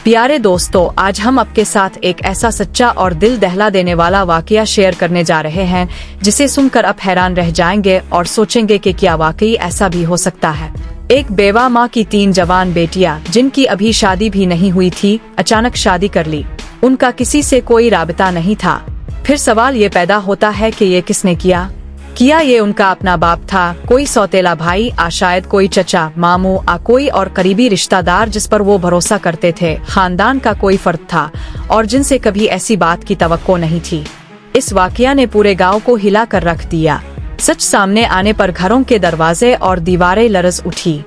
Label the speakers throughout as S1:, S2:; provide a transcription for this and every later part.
S1: प्यारे दोस्तों, आज हम आपके साथ एक ऐसा सच्चा और दिल दहला देने वाला वाकया शेयर करने जा रहे हैं जिसे सुनकर आप हैरान रह जाएंगे और सोचेंगे कि क्या वाकई ऐसा भी हो सकता है। एक बेवा माँ की 3 जवान बेटियां जिनकी अभी शादी भी नहीं हुई थी, अचानक शादी कर ली। उनका किसी से कोई राबता नहीं था। फिर सवाल ये पैदा होता है कि ये किसने किया ये उनका अपना बाप था, कोई सौतेला भाई, शायद कोई चचा, मामू, कोई और करीबी रिश्तेदार जिस पर वो भरोसा करते थे। खानदान का कोई फर्द था और जिनसे कभी ऐसी बात की तवक्को नहीं थी। इस वाकया ने पूरे गांव को हिला कर रख दिया। सच सामने आने पर घरों के दरवाजे और दीवारें लरज उठी।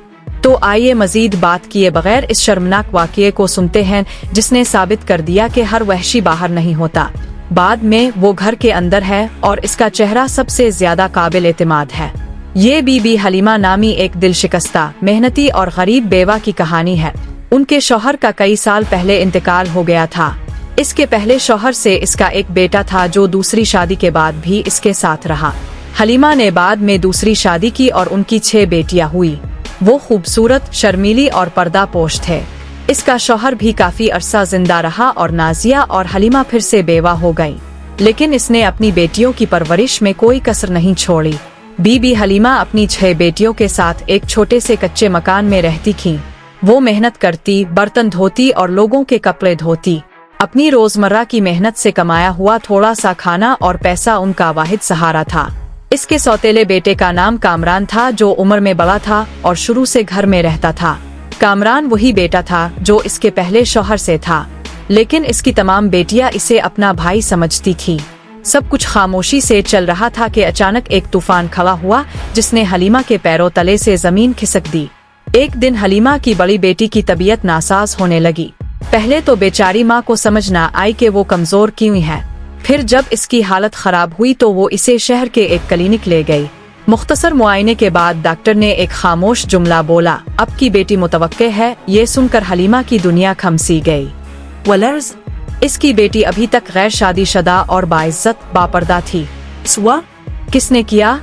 S1: तो आइए मजीद बात किए बगैर इस शर्मनाक वाकये को सुनते हैं जिसने साबित कर दिया कि हर वहशी बाहर नहीं होता। बाद में वो घर के अंदर है और इसका चेहरा सबसे ज्यादा काबिल एतमाद है। ये बीबी हलीमा नामी एक दिल शिकस्ता, मेहनती और गरीब बेवा की कहानी है। उनके शौहर का कई साल पहले इंतकाल हो गया था। इसके पहले शौहर से इसका एक बेटा था जो दूसरी शादी के बाद भी इसके साथ रहा। हलीमा ने बाद में दूसरी शादी की और उनकी 6 बेटियां हुई। वो खूबसूरत, शर्मीली और पर्दापोश थे। इसका शौहर भी काफी अरसा जिंदा रहा और नाजिया और हलीमा फिर से बेवा हो गईं। लेकिन इसने अपनी बेटियों की परवरिश में कोई कसर नहीं छोड़ी। बीबी हलीमा अपनी 6 बेटियों के साथ एक छोटे से कच्चे मकान में रहती थीं। वो मेहनत करती, बर्तन धोती और लोगों के कपड़े धोती। अपनी रोजमर्रा की मेहनत से कमाया हुआ थोड़ा सा खाना और पैसा उनका वाहिद सहारा था। इसके सौतेले बेटे का नाम कामरान था जो उम्र में बड़ा था और शुरू से घर में रहता था। कामरान वही बेटा था जो इसके पहले शौहर से था, लेकिन इसकी तमाम बेटियां इसे अपना भाई समझती थी। सब कुछ खामोशी से चल रहा था कि अचानक एक तूफान खड़ा हुआ जिसने हलीमा के पैरों तले से जमीन खिसक दी। एक दिन हलीमा की बड़ी बेटी की तबीयत नासाज होने लगी। पहले तो बेचारी माँ को समझ न आई कि वो कमजोर क्यों है। फिर जब इसकी हालत खराब हुई तो वो इसे शहर के एक क्लिनिक ले गई। मुख्तसर मुआयने के बाद डॉक्टर ने एक खामोश जुमला बोला, अब की बेटी मुतवक्के है। ये सुनकर हलीमा की दुनिया खमसी गई। वलर्स, इसकी बेटी अभी तक गैर शादीशुदा और बाइज्जत बापर्दा थी। सुआ, किसने किया?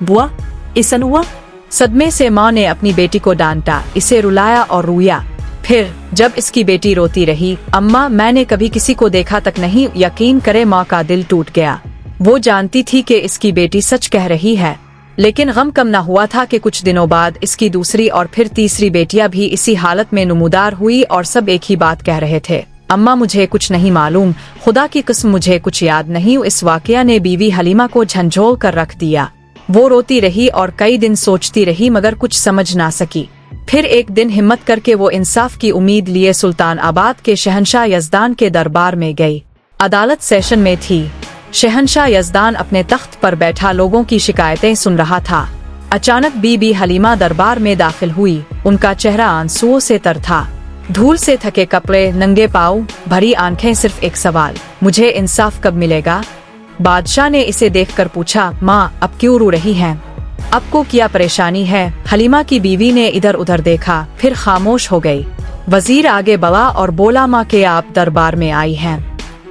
S1: बुआ, इसन हुआ। सदमे से माँ ने अपनी बेटी को डांटा, इसे रुलाया और रोया। फिर जब इसकी बेटी रोती रही, अम्मा मैंने कभी किसी को देखा तक नहीं। यकीन करे माँ का दिल टूट गया। वो जानती थी कि इसकी बेटी सच कह रही है, लेकिन गम कम न हुआ था कि कुछ दिनों बाद इसकी दूसरी और फिर तीसरी बेटियां भी इसी हालत में नमूदार हुई और सब एक ही बात कह रहे थे, अम्मा मुझे कुछ नहीं मालूम, खुदा की कसम मुझे कुछ याद नहीं। इस वाकया ने बीवी हलीमा को झंझोल कर रख दिया। वो रोती रही और कई दिन सोचती रही मगर कुछ समझ ना सकी। फिर एक दिन हिम्मत करके वो इंसाफ की उम्मीद लिए सुल्तान आबाद के शहंशाह यज़दान के दरबार में गई। अदालत सेशन में थी। शहंशाह यज़दान अपने तख्त पर बैठा लोगों की शिकायतें सुन रहा था। अचानक बीबी हलीमा दरबार में दाखिल हुई। उनका चेहरा आंसुओं से तर था। धूल से थके कपड़े, नंगे पाँव, भरी आंखें, सिर्फ एक सवाल, मुझे इंसाफ कब मिलेगा? बादशाह ने इसे देखकर पूछा, माँ अब क्यों रो रही हैं? आपको क्या परेशानी है? हलीमा की बीवी ने इधर उधर देखा, फिर खामोश हो गई। वजीर आगे बढ़ा और बोला, माँ के आप दरबार में आई हैं,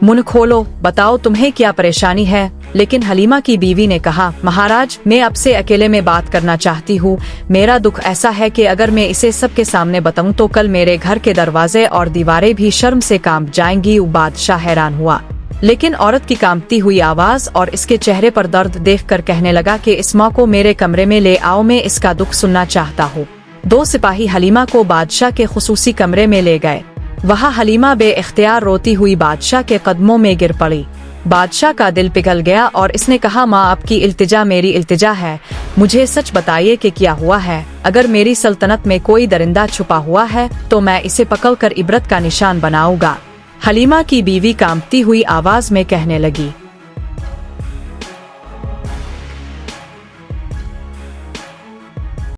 S1: मुंह खोलो, बताओ तुम्हें क्या परेशानी है? लेकिन हलीमा की बीवी ने कहा, महाराज मैं आपसे अकेले में बात करना चाहती हूँ। मेरा दुख ऐसा है कि अगर मैं इसे सबके सामने बताऊँ तो कल मेरे घर के दरवाजे और दीवारें भी शर्म से कांप जाएंगी। बादशाह हैरान हुआ, लेकिन औरत की कांपती हुई आवाज और इसके चेहरे पर दर्द देखकर कहने लगा कि इस माँ को मेरे कमरे में ले आओ, मैं इसका दुख सुनना चाहता हूँ। 2 सिपाही हलीमा को बादशाह के खुसूसी कमरे में ले गए। वहाँ हलीमा बेइख्तियार रोती हुई बादशाह के कदमों में गिर पड़ी। बादशाह का दिल पिघल गया और इसने कहा, माँ आपकी इल्तिजा मेरी इल्तिजा है, मुझे सच बताइए कि क्या हुआ है। अगर मेरी सल्तनत में कोई दरिंदा छुपा हुआ है तो मैं इसे पकड़कर इबरत का निशान बनाऊंगा। हलीमा की बीवी कांपती हुई आवाज में कहने लगी,